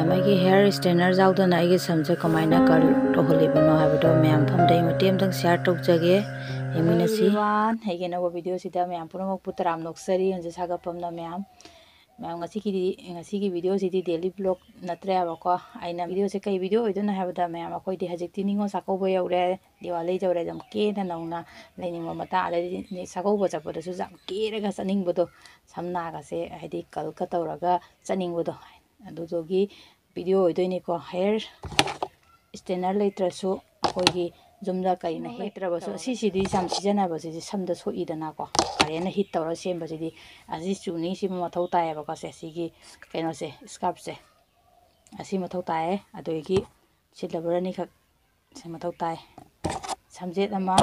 ꯃꯥꯒꯤ ꯍꯦꯌꯔ ꯁ꯭ꯇ꯭रेनꯔ ꯌꯥꯎꯗꯅ ꯑꯩꯒꯤ ꯁꯝꯁꯦ ꯀꯃꯥꯏꯅ ꯀꯔꯜ ꯇꯧꯍꯜꯂꯤꯕꯅꯣ ꯍꯥꯏꯕꯗꯣ ꯃꯌꯥꯝ ꯐꯝꯗ ꯑꯩ ꯃꯇꯦꯛ ꯑꯃꯇꯪ ꯁꯤꯌꯔ ꯇꯧꯖꯒꯦ ꯌꯦꯡꯃꯤꯟꯅꯁꯤ ꯑꯩꯒꯤ ꯑꯅꯧꯕ ꯚꯤꯗꯤꯑꯣꯁꯤꯗ ꯃꯌꯥꯝ ꯄꯨꯝꯅꯃꯛꯄꯨ ꯇꯔꯥꯝ ꯅꯣꯛꯆꯔꯤ ꯍꯧꯖꯤꯛ ꯁꯥꯒꯠꯐꯝꯅ ꯃꯌꯥꯝ ꯉꯁꯤꯒꯤ ꯚꯤꯗꯤꯑꯣꯁꯤꯗꯤ ꯗꯦꯂꯤ ꯕ꯭ꯂꯣꯛ ꯅꯠꯇ꯭ꯔꯦꯕꯀꯣ ꯑꯩꯅ ꯚꯤꯗꯤꯑꯣꯁꯦ ꯀꯩ ꯚꯤꯗꯤꯑꯣ ꯑꯣꯏꯗꯣꯏꯅꯣ ꯍꯥꯏꯕꯗ ꯃꯌꯥꯝ ꯑꯩꯈꯣꯏꯗꯤ ꯍꯧꯖꯤꯛꯇꯤ ꯅꯤꯉꯣꯜ ꯆꯥꯛꯀꯧꯕ ꯌꯧꯔꯦ ꯗꯤꯋꯥꯂꯤ ꯌꯧꯔꯦ ꯑꯗꯨꯝ ꯀꯦꯅ ꯅꯧꯅ ꯂꯩꯅꯤꯡꯕ ꯃꯇꯥꯡ ꯑꯗꯩꯗꯤ ꯆꯥꯛꯀꯧꯕ ꯆꯠꯄꯗꯁꯨ ꯌꯥꯝ ꯀꯦꯔꯒ ꯆꯠꯅꯤꯡꯕꯗꯣ ꯁꯝꯅꯥꯒꯁꯦ ꯍꯥꯏꯗꯤ ꯀꯜꯀ ꯇꯧꯔꯒ ꯆꯠꯅꯤꯡꯕꯗꯣ ꯑꯗꯨꯗꯨꯒꯤ ꯚꯤꯗꯤꯑꯣ ꯑꯣꯏꯗꯣꯏꯅꯤꯀꯣ ꯍꯦꯌꯔ ꯁ꯭ꯇ꯭रेनꯔ ꯂꯩꯇ꯭ꯔꯁꯨ ꯑꯩꯈꯣꯏꯒꯤ ꯌꯨꯝꯗ ꯀꯩꯅ ꯍꯦꯛꯇ꯭ꯔꯕꯁꯨ ꯑꯁꯤꯁꯤꯗꯤ ꯌꯥꯝ ꯁꯤꯖꯤꯟꯅꯕꯁꯤꯗꯤ ꯁꯝꯗ ꯁꯣꯛꯏꯗꯅꯀꯣ ꯀꯔꯦꯟꯅ ꯍꯤꯠ ꯇꯧꯔꯒ ꯁꯦꯝꯕꯁꯤꯗꯤ ꯑꯁꯤ ꯆꯨꯅꯤꯡꯁꯤꯃ ꯃꯊꯧ ꯇꯥꯏꯌꯦꯕꯀꯣ ꯁꯤꯒꯤ ꯀꯩꯅꯣꯁꯦ ꯁ꯭ꯀꯥꯔꯞꯁꯦ ꯑꯁꯤ ꯃꯊꯧ ꯇꯥꯏꯌꯦ ꯑꯗꯒꯤ ꯁꯤꯂꯕꯔ ꯑꯅꯤꯈꯛ ꯁꯤ ꯃꯊꯧ ꯇꯥꯏ ꯁꯝꯖꯦꯠ ꯑꯃ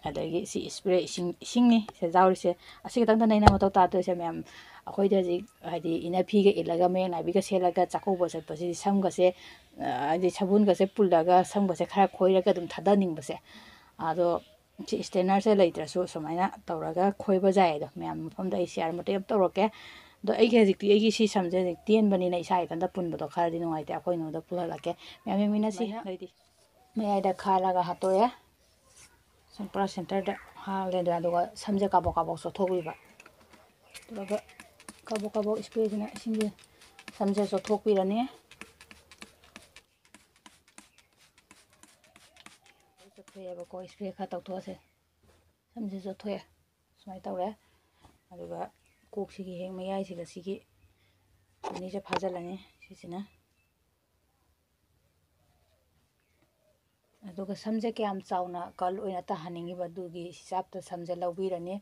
ꯑꯗꯒꯤ ꯁꯤ ꯏꯁꯄ꯭ꯔꯦ ꯏꯁꯤꯡꯅꯤ ꯁꯤꯗ ꯌꯥꯎꯔꯤꯁꯦ ꯑꯁꯤ ꯈꯛꯇꯪꯗꯅ ꯑꯩꯅ ꯃꯊꯧ ꯇꯥꯗꯣꯏꯁꯦ ꯃꯌꯥꯝ ꯑꯩꯈꯣꯏꯗ ꯍꯧꯖꯤꯛ ꯍꯥꯏꯗꯤ ꯏꯅꯐꯤꯒ ꯏꯜꯂꯒ ꯃꯌꯦꯛ ꯅꯥꯏꯕꯤꯒ ꯁꯦꯠꯂꯒ ꯆꯥꯛꯀꯧꯕ ꯆꯠꯄꯁꯤꯗꯤ ꯁꯝꯒꯁꯦ ꯍꯥꯏꯗꯤ ꯁꯕꯨꯟꯒꯁꯦ ꯄꯨꯜꯂꯒ ꯁꯝꯒꯁꯦ ꯈꯔ ꯈꯣꯏꯔꯒ ꯑꯗꯨꯝ ꯊꯥꯗꯅꯤꯡꯕꯁꯦ ꯑꯗꯣ ꯁꯤ ꯁ꯭ꯇ꯭रेꯅꯔꯁꯦ ꯂꯩꯇ꯭ꯔꯁꯨ ꯁꯨꯃꯥꯏꯅ ꯇꯧꯔꯒ ꯈꯣꯏꯕ ꯌꯥꯏ ꯑꯗꯣ ꯃꯌꯥꯝ ꯃꯐꯝꯗ ꯑꯩ ꯁꯤꯌꯥꯔ ꯃꯇꯦꯛ ꯑꯃ ꯇꯧꯔꯛꯀꯦ ꯑꯗꯣ ꯍꯧꯖꯤꯛꯇꯤ ꯑꯩꯒꯤ ꯁꯤ ꯁꯝꯁꯦ ꯍꯧꯖꯤꯛ ꯇꯦꯟꯕꯅꯤꯅ ꯏꯁꯥ ꯏꯊꯟꯇ ꯄꯨꯟꯕꯗꯣ ꯈꯔꯗꯤ ꯅꯨꯡꯉꯥꯏꯇꯦ ꯑꯩꯈꯣꯏ ꯅꯣꯡꯗ ꯄꯨꯜꯍꯜꯂꯛꯀꯦ ꯃꯌꯥꯝ ꯌꯦꯡꯃꯤꯟꯅꯁꯤ ꯅꯣꯏꯗꯤ ꯃꯌꯥꯏꯗ ꯈꯥꯜꯂꯒ ꯍꯥꯠꯇꯣꯛꯑꯦ ꯁꯨꯝ ꯄꯨꯔꯥ ꯁꯦꯟꯇꯔꯗ ꯍꯥꯜꯂꯦꯗ ꯑꯗꯨꯒ ꯁꯝꯁꯦ ꯀꯥꯕꯣꯛ ꯀꯥꯕꯣꯛ ꯆꯣꯠꯊꯣꯛꯄꯤꯕ ꯑꯗꯨꯒ ꯀꯥꯕꯣꯛ ꯀꯥꯕꯣꯛ ꯏꯁꯄ꯭ꯔꯦꯁꯤꯅ ꯏꯁꯤꯡꯁꯦ ꯁꯝꯁꯦ ꯆꯣꯠꯊꯣꯛꯄꯤꯔꯅꯤ ꯆꯣꯠꯊꯣꯛꯑꯦꯕꯀꯣ ꯏꯁꯄ꯭ꯔꯦ ꯈꯔ ꯇꯧꯊꯣꯛꯑꯁꯦ ꯁꯝꯁꯦ ꯆꯣꯠꯊꯣꯛꯑꯦ ꯁꯨꯃꯥꯏꯅ ꯇꯧꯔꯦ ꯑꯗꯨꯒ ꯀꯣꯛꯁꯤꯒꯤ ꯍꯦꯛ ꯃꯌꯥꯏꯁꯤꯗ ꯁꯤꯒꯤ ꯑꯅꯤꯁꯦ ꯐꯥꯖꯤꯜꯂꯅꯤ ꯁꯤꯁꯤꯅ ꯑꯗꯨꯒ ꯁꯝꯁꯦ ꯀꯌꯥꯝ ꯆꯥꯎꯅ ꯀꯔꯜ ꯑꯣꯏꯅ ꯇꯥꯍꯟꯅꯤꯡꯉꯤꯕ ꯑꯗꯨꯒꯤ ꯍꯤꯁꯥꯞꯇ ꯁꯝꯁꯦ ꯂꯧꯕꯤꯔꯅꯤ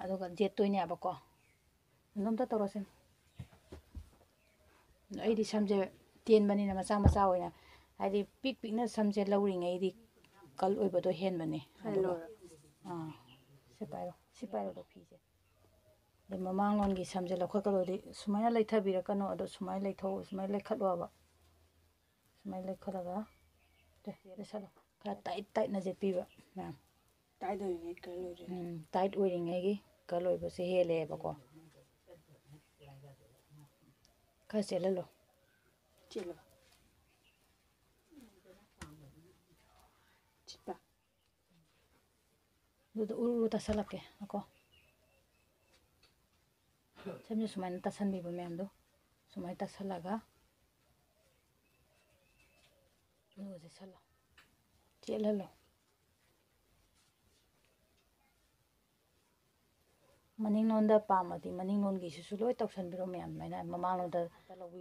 ꯑꯗꯨꯒ ꯖꯦꯠꯇꯣꯏꯅꯦꯕꯀꯣ ꯑꯗꯨꯝꯇ ꯇꯧꯔꯁꯤ ꯑꯩꯗꯤ ꯁꯝꯁꯦ ꯇꯦꯟꯕꯅꯤꯅ ꯃꯆꯥ ꯃꯆꯥ ꯑꯣꯏꯅ ꯍꯥꯏꯗꯤ ꯄꯤꯛꯅ ꯁꯝꯁꯦ ꯂꯧꯔꯤꯉꯩꯗꯤ ꯀꯔꯜ ꯑꯣꯏꯕꯗꯣ ꯍꯦꯟꯕꯅꯦ ꯑꯗꯨꯒ ꯁꯤ ꯄꯥꯏꯔꯣꯗꯣ ꯐꯤꯁꯦ ꯑꯗꯩ ꯃꯃꯥꯡꯂꯣꯝꯒꯤ ꯁꯝꯁꯦ ꯂꯧꯈꯠꯀꯗꯧꯗꯤ ꯁꯨꯃꯥꯏꯅ ꯂꯩꯊꯕꯤꯔꯛꯀꯅꯣ ꯑꯗꯣ ꯁꯨꯃꯥꯏꯅ ꯁꯨꯃꯥꯏꯅ ꯂꯩꯈꯠꯂꯣꯕ ꯁꯨꯃꯥꯏꯅ ꯂꯩꯈꯠꯂꯒ ꯂꯩꯁꯜꯂꯣ ꯈꯔ ꯇꯥꯏꯠꯅ ꯆꯦꯠꯄꯤꯕ ꯃꯌꯥꯝ ꯇꯥꯏꯠ ꯑꯣꯏꯔꯤꯉꯩꯒꯤ ꯀꯔꯜ ꯑꯣꯏꯕꯁꯦ ꯍꯦꯜꯂꯦꯕꯀꯣ खर चल लो चलो उरु तसलके को समझे सुमाइन तसनबीब मैम दो सुमाइ तसलगा नोजे सलो चल लो मनिंगलोंदा पामदी मनिंगलोंगीसुसु लोय तौसनबिरो मैम मैना ममांगलोंदा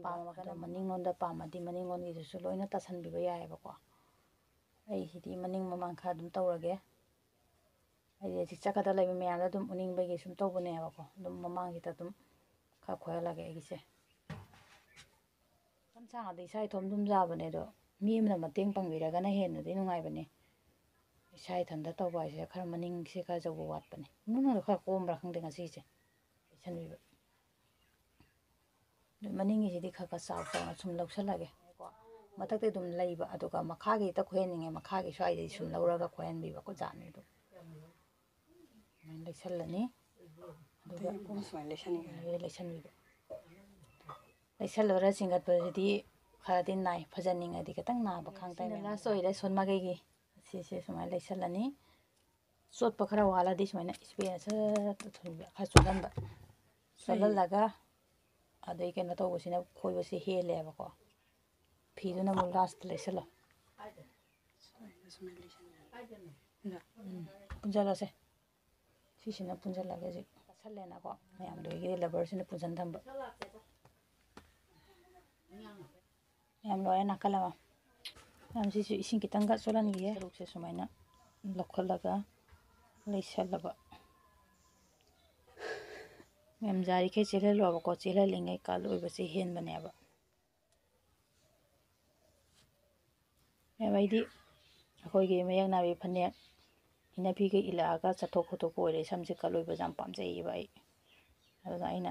पामगना मनिंगलोंदा पामदी मनिंगलोंगीसुसु लोयना तसनबिबा यायबको ꯑꯩ ꯁꯤꯗꯤ ꯃꯅꯤꯡ ꯃꯃꯥꯡ ꯈꯔ ꯑꯗꯨꯝ ꯇꯧꯔꯒꯦ ꯑꯩꯗꯤ ꯍꯧꯖꯤꯛ ꯆꯠꯀꯗ ꯂꯩꯕ ꯃꯌꯥꯝꯗ ꯑꯗꯨꯝ ꯎꯅꯤꯡꯕꯒꯤ ꯁꯨꯝ ꯇꯧꯕꯅꯦꯕꯀꯣ ꯑꯗꯨꯝ ꯃꯃꯥꯡꯁꯤꯗ ꯑꯗꯨꯝ ꯈꯔ ꯈꯣꯏꯍꯜꯂꯒꯦ ꯑꯩꯒꯤꯁꯦ ꯁꯝ ꯁꯥꯡꯉꯗꯤ ꯏꯁꯥ ꯏꯊꯣꯝ ꯑꯗꯨꯝ ꯌꯥꯕꯅꯦ ꯑꯗꯣ ꯃꯤ ꯑꯃꯅ ꯃꯇꯦꯡ ꯄꯥꯡꯕꯤꯔꯒꯅ ꯍꯦꯟꯅꯗꯤ ꯅꯨꯡꯉꯥꯏꯕꯅꯦ ꯏꯁꯥ ꯏꯊꯟꯇ ꯇꯧꯕ ꯍꯥꯏꯁꯦ ꯈꯔ ꯃꯅꯤꯡꯁꯦ ꯈꯔ ꯖꯧꯕ ꯋꯥꯠꯄꯅꯦ ꯅꯨꯡꯅ ꯈꯔ ꯀꯣꯝꯕ꯭ꯔꯥ ꯈꯪꯗꯦ ꯉꯁꯤꯁꯦ ꯂꯩꯁꯟꯕꯤꯕ ꯃꯅꯤꯡꯒꯤꯁꯤꯗꯤ ꯈꯔ ꯈꯔ ꯆꯥꯎ ꯆꯥꯎꯅ ꯁꯨꯝ ꯂꯧꯁꯜꯂꯒꯦ ꯃꯊꯛꯇ ꯑꯗꯨꯝ ꯂꯩꯕ ꯑꯗꯨꯒ ꯃꯈꯥꯒꯤ ꯍꯦꯛꯇ ꯈꯣꯏꯍꯟꯅꯤꯡꯉꯦ ꯃꯈꯥꯒꯤ ꯁ꯭ꯋꯥꯏꯗꯩ ꯁꯨꯝ ꯂꯧꯔꯒ ꯈꯣꯏꯍꯟꯕꯤꯕꯀꯣ ꯖꯥꯠꯅꯤ ꯑꯗꯨꯝ ꯂꯩꯁꯜꯂꯅꯤ ꯑꯗꯨꯒ ꯂꯩꯁꯟꯕꯤꯕ ꯂꯩꯁꯜꯂꯨꯔ ꯆꯤꯡꯒꯠꯄꯁꯤꯗꯤ ꯈꯔꯗꯤ ꯅꯥꯏ ꯐꯖꯅꯤꯡꯉꯗꯤ ꯈꯤꯇꯪ ꯅꯥꯕ ꯈꯪꯇꯥꯏꯅꯦ ꯂꯥꯁ ꯑꯣꯏꯔꯦ ꯁꯣꯟ ꯃꯒꯩꯒꯤ ꯁꯤꯁꯦ ꯁꯨꯃꯥꯏꯅ ꯂꯩꯁꯜꯂꯅꯤ ꯆꯣꯠꯄ ꯈꯔ ꯋꯥꯠꯂꯗꯤ ꯁꯨꯃꯥꯏꯅ ꯏꯁꯄ꯭ꯔꯦꯅ ꯈꯔ ꯆꯣꯠꯍꯟꯕ ꯆꯣꯠꯍꯜꯂꯒ ꯑꯗꯩ ꯀꯩꯅꯣ ꯇꯧꯕꯁꯤꯅ ꯈꯣꯏꯕꯁꯤ ꯍꯦꯜꯂꯦꯕꯀꯣ ꯐꯤꯗꯨꯅ ꯑꯃꯨꯛ ꯂꯥꯁꯇ ꯂꯩꯁꯜꯂꯣ ꯄꯨꯟꯁꯤꯜꯂꯁꯦ ꯁꯤꯁꯤꯅ ꯄꯨꯟꯁꯤꯜꯂꯒꯦ ꯍꯧꯖꯤꯛ ꯇꯁꯜꯂꯦꯅꯀꯣ ꯃꯌꯥꯝꯗꯨꯒꯤ ꯂꯕꯔꯁꯤꯅ ꯄꯨꯟꯁꯤꯟ ꯊꯝꯕ ꯌꯥꯝ ꯂꯣꯏꯔꯦ ꯅꯥꯀꯜ ꯑꯃ ꯃꯌꯥꯝ ꯁꯤꯁꯨ ꯏꯁꯤꯡ ꯈꯤꯇꯪꯒ ꯆꯣꯠꯍꯟꯈꯤꯒꯦ ꯁꯔꯨꯛꯁꯦ ꯁꯨꯃꯥꯏꯅ ꯂꯧꯈꯠꯂꯒ ꯂꯩꯁꯜꯂꯕ ꯃꯌꯥꯝ ꯌꯥꯔꯤꯈꯩ ꯆꯦꯜꯍꯜꯂꯣꯕꯀꯣ ꯆꯦꯜꯍꯜꯂꯤꯉꯩ ꯀꯔꯜ ꯑꯣꯏꯕꯁꯦ ꯍꯦꯟꯕꯅꯦꯕ ꯃꯌꯥꯝ ꯑꯩꯗꯤ ꯑꯩꯈꯣꯏꯒꯤ ꯃꯌꯦꯛ ꯅꯥꯏꯕꯤ ꯐꯅꯦꯛ ꯏꯅꯐꯤꯒ ꯏꯜꯂꯛꯑꯒ ꯆꯠꯊꯣꯛ ꯈꯣꯠꯇꯣꯛꯄ ꯑꯣꯏꯔꯦ ꯁꯝꯁꯦ ꯀꯔꯜ ꯑꯣꯏꯕꯁꯦ ꯌꯥꯝ ꯄꯥꯝꯖꯩꯌꯦꯕ ꯑꯩ ꯑꯗꯨꯅ ꯑꯩꯅ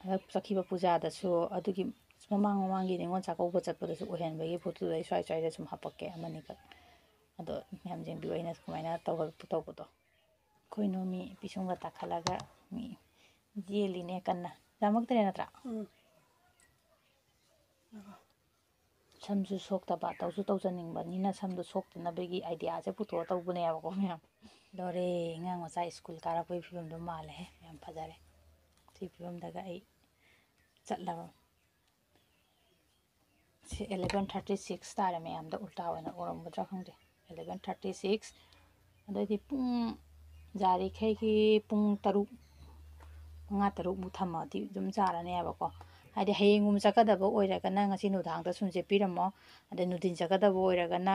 ꯍꯟꯗꯛ ꯆꯠꯈꯤꯕ ꯄꯨꯖꯥꯗꯁꯨ ꯑꯗꯨꯒꯤ ꯃꯃꯥꯡꯒꯤ ꯅꯤꯉꯣꯜ ꯆꯥꯛꯀꯧꯕ ꯆꯠꯄꯗꯁꯨ ꯑꯣꯏꯍꯟꯕꯒꯤ ꯐꯣꯇꯣꯗꯣ ꯑꯩ ꯁ꯭ꯋꯥꯏꯗ ꯁꯨꯝ ꯍꯥꯞꯄꯛꯀꯦ ꯑꯃꯅꯤꯈꯛ ꯑꯗꯣ ꯃꯌꯥꯝ ꯌꯦꯡꯕꯤꯌꯨ ꯑꯩꯅ ꯀꯃꯥꯏꯅ ꯇꯧꯕꯗꯣ ꯑꯩꯈꯣꯏ ꯅꯣꯃꯤ ꯄꯤꯁꯨꯝꯒ ꯇꯥꯈꯠꯂꯒ ꯃꯤ ꯌꯦꯜꯂꯤꯅꯦ ꯀꯟꯅ ꯌꯥꯝꯃꯛꯇ꯭ꯔꯦ ꯅꯠꯇ꯭ꯔꯥ ꯁꯝꯁꯨ ꯁꯣꯛꯇꯕ ꯇꯧꯁꯨ ꯇꯧꯖꯅꯤꯡꯕꯅꯤꯅ ꯁꯝꯗꯨ ꯁꯣꯛꯇꯅꯕꯒꯤ ꯑꯥꯏꯗꯤꯌꯥꯁꯦ ꯄꯨꯊꯣꯛꯑ ꯇꯧꯕꯅꯦꯕꯀꯣ ꯃꯌꯥꯝ ꯂꯣꯏꯔꯦ ꯑꯉꯥꯡ ꯃꯆꯥ ꯁ꯭ꯀꯨꯜ ꯀꯥꯔꯛꯄꯒꯤ ꯐꯤꯕꯝꯗꯣ ꯃꯥꯜꯂꯦꯍꯦ ꯌꯥꯝ ꯐꯖꯔꯦ ꯁꯤ ꯐꯤꯕꯝꯗꯒ ꯑꯩ ꯆꯠꯂꯕ ꯁꯤ 11:36 ꯇꯥꯔꯦ ꯃꯌꯥꯝꯗ ꯎꯜꯇꯥ ꯑꯣꯏꯅ ꯑꯣꯏꯔꯝꯒꯗ꯭ꯔꯥ ꯈꯪꯗꯦ 11:36 ꯑꯗꯩꯗꯤ ꯄꯨꯡ ꯌꯥꯔꯤꯈꯩꯒꯤ ꯄꯨꯡ 5-6 ꯊꯝꯃꯗꯤ ꯑꯗꯨꯝ ꯆꯥꯔꯅꯦꯕꯀꯣ ꯍꯥꯏꯗꯤ ꯍꯌꯦꯡꯒꯨꯝꯕ ꯆꯠꯀꯗꯕ ꯑꯣꯏꯔꯒꯅ ꯉꯁꯤ ꯅꯨꯡꯗꯥꯡꯗ ꯁꯨꯝ ꯆꯦꯠꯄꯤꯔꯝꯃꯣ ꯑꯗꯩ ꯅꯨꯡꯊꯤꯟ ꯆꯠꯀꯗꯕ ꯑꯣꯏꯔꯒꯅ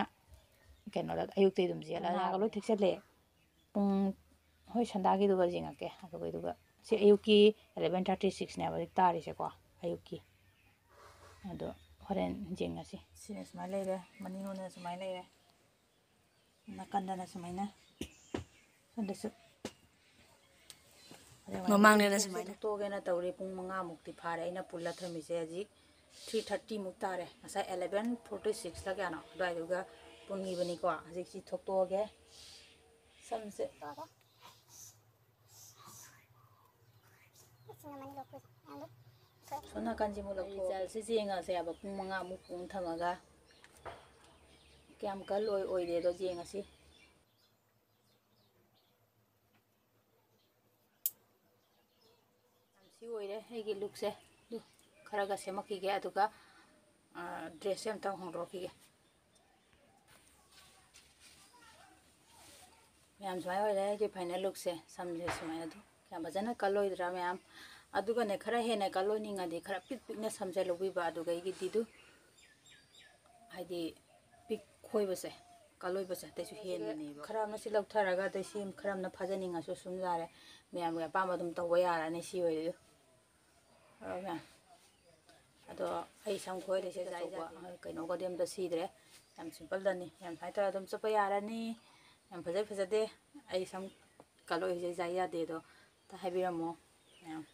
ꯀꯩꯅꯣꯗ ꯑꯌꯨꯛꯇꯩ ꯑꯗꯨꯝ ꯆꯦꯜꯂꯒ ꯅꯥꯒ ꯂꯣꯏ ꯊꯦꯛꯆꯜꯂꯦ ꯄꯨꯡ ꯍꯣꯏ ꯁꯟꯗꯥꯒꯤꯗꯨꯒ ꯌꯦꯡꯉꯛꯀꯦ ꯑꯗꯨꯒ ꯁꯤ ꯑꯌꯨꯛꯀꯤ 11:36ꯅꯦꯕ ꯍꯧꯖꯤꯛ ꯇꯥꯔꯤꯁꯦꯀꯣ ꯑꯌꯨꯛꯀꯤ ꯑꯗꯣ ꯍꯣꯔꯦꯟ ꯌꯦꯡꯉꯁꯤ ꯁꯤꯅ ꯁꯨꯃꯥꯏꯅ ꯂꯩꯔꯦ ꯃꯅꯤꯡꯂꯣꯝꯗꯅ ꯁꯨꯃꯥꯏꯅ ꯂꯩꯔꯦ ꯅꯥꯀꯟꯗꯅ ꯁꯨꯃꯥꯏꯅ ꯁꯣꯝꯗꯁꯨ ꯃꯃꯥꯡꯗꯅ ꯁꯨꯃꯥꯏꯅ ꯊꯣꯛꯇꯣꯛꯑꯒꯦꯅ ꯇꯧꯔꯤ ꯄꯨꯡ 5ꯃꯨꯛꯇꯤ ꯐꯥꯔꯦ ꯑꯩꯅ ꯄꯨꯜꯂ ꯊꯝꯃꯤꯁꯦ ꯍꯧꯖꯤꯛ 3:30ꯃꯨꯛ ꯇꯥꯔꯦ ꯉꯁꯥꯏ 11:46ꯂ ꯀꯌꯥꯅꯣ ꯑꯗꯨꯋꯥꯏꯗꯨꯒ ꯄꯨꯟꯈꯤꯕꯅꯤꯀꯣ ꯍꯧꯖꯤꯛꯁꯤ ꯊꯣꯛꯇꯣꯛꯑꯒꯦ ꯁꯝꯁꯦ ꯁꯣꯝ ꯅꯥꯀꯟꯁꯤꯃꯨꯛ ꯔꯤꯖꯜꯁꯦ ꯌꯦꯡꯉꯁꯦꯕ ꯄꯨꯡ 5ꯃꯨꯛ ꯄꯨꯡ ꯊꯝꯃꯒ ꯀꯌꯥꯝ ꯀꯜ ꯑꯣꯏꯗꯦꯗꯣ ꯌꯦꯡꯉꯁꯤ ꯁꯤ ꯑꯣꯏꯔꯦ ꯑꯩꯒꯤ ꯂꯨꯛꯁꯦ ꯈꯔꯒ ꯁꯦꯝꯃꯛꯈꯤꯒꯦ ꯑꯗꯨꯒ ꯗ꯭ꯔꯦꯁꯁꯦ ꯑꯝꯇꯪ ꯍꯣꯡꯗꯣꯛꯈꯤꯒꯦ ꯃꯌꯥꯝ ꯁꯨꯃꯥꯏꯅ ꯑꯣꯏꯔꯦ ꯑꯩꯒꯤ ꯐꯥꯏꯅꯦꯜ ꯂꯨꯛꯁꯦ ꯁꯝꯁꯦ ꯁꯨꯃꯥꯏꯅ ꯑꯗꯨꯝ ꯌꯥꯝ ꯐꯖꯅ ꯀꯜꯂꯣꯏꯗ꯭ꯔꯥ ꯃꯌꯥꯝ ꯑꯗꯨꯒꯅꯦ ꯈꯔ ꯍꯦꯟꯅ ꯀꯜꯂꯣꯏꯅꯤꯡꯉꯗꯤ ꯈꯔ ꯄꯤꯛꯅ ꯁꯝꯁꯦ ꯂꯧꯕꯤꯕ ꯑꯗꯨꯒ ꯑꯩꯒꯤꯗꯤꯗꯨ ꯍꯥꯏꯗꯤ ꯈꯣꯏꯕꯁꯦ ꯀꯜꯂꯣꯏꯕꯁꯦ ꯑꯇꯩꯁꯨ ꯍꯦꯟꯅꯅꯦꯕ ꯈꯔ ꯑꯃꯅ ꯁꯤ ꯂꯧꯊꯔꯒ ꯑꯇꯩ ꯁꯤ ꯈꯔ ꯑꯃꯅ ꯐꯖꯅꯤꯡꯉꯁꯨ ꯁꯨꯝ ꯌꯥꯔꯦ ꯃꯌꯥꯝꯒꯤ ꯑꯄꯥꯝꯕ ꯑꯗꯨꯝ ꯇꯧꯕ ꯌꯥꯔꯅꯤ ꯁꯤ ꯑꯣꯏꯔꯦ ꯃꯌꯥꯝ ꯑꯗꯣ ꯑꯩ ꯁꯝ ꯈꯣꯏꯔꯤꯁꯦ ꯑꯆꯧꯕ ꯀꯩꯅꯣꯒꯗꯤ ꯑꯝꯇ ꯁꯤꯗ꯭ꯔꯦ ꯌꯥꯝ ꯁꯤꯝꯄꯜꯗꯅꯤ ꯌꯥꯝ ꯁꯨꯃꯥꯏꯅ ꯇꯧꯔꯒ ꯑꯗꯨꯝ ꯆꯠꯄ ꯌꯥꯔꯅꯤ ꯌꯥꯝ ꯐꯖꯗꯦ ꯑꯩ ꯁꯝ ꯀꯜꯂꯣꯏꯁꯦ ꯌꯥꯏ ꯌꯥꯗꯦꯗꯣ ꯑꯝꯇ ꯍꯥꯏꯕꯤꯔꯝꯃꯣ ꯃꯌꯥꯝ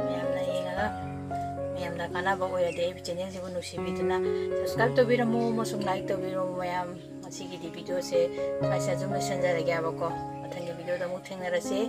ꯃꯌꯥꯝꯅ ꯌꯦꯡꯉꯒ ꯃꯌꯥꯝꯅ ꯀꯥꯟꯅꯕ ꯑꯣꯏꯔꯗꯤ ꯑꯩ ꯆꯦꯅꯦꯜꯁꯤꯕꯨ ꯅꯨꯡꯁꯤꯕꯤꯗꯨꯅ ꯁꯕꯁꯀ꯭ꯔꯥꯏꯕ ꯇꯧꯕꯤꯔꯝꯃꯨ ꯑꯃꯁꯨꯡ ꯂꯥꯏꯛ ꯇꯧꯕꯤꯔꯝꯃꯨ ꯃꯌꯥꯝ ꯉꯁꯤꯒꯤꯗꯤ ꯚꯤꯗꯤꯑꯣꯁꯦ ꯁ꯭ꯋꯥꯏꯁꯤꯗ ꯑꯗꯨꯝ ꯂꯣꯏꯁꯤꯟꯖꯔꯒꯦꯕꯀꯣ ꯃꯊꯪꯒꯤ ꯚꯤꯗꯤꯑꯣꯗ ꯑꯃꯨꯛ ꯊꯦꯡꯅꯔꯁꯤ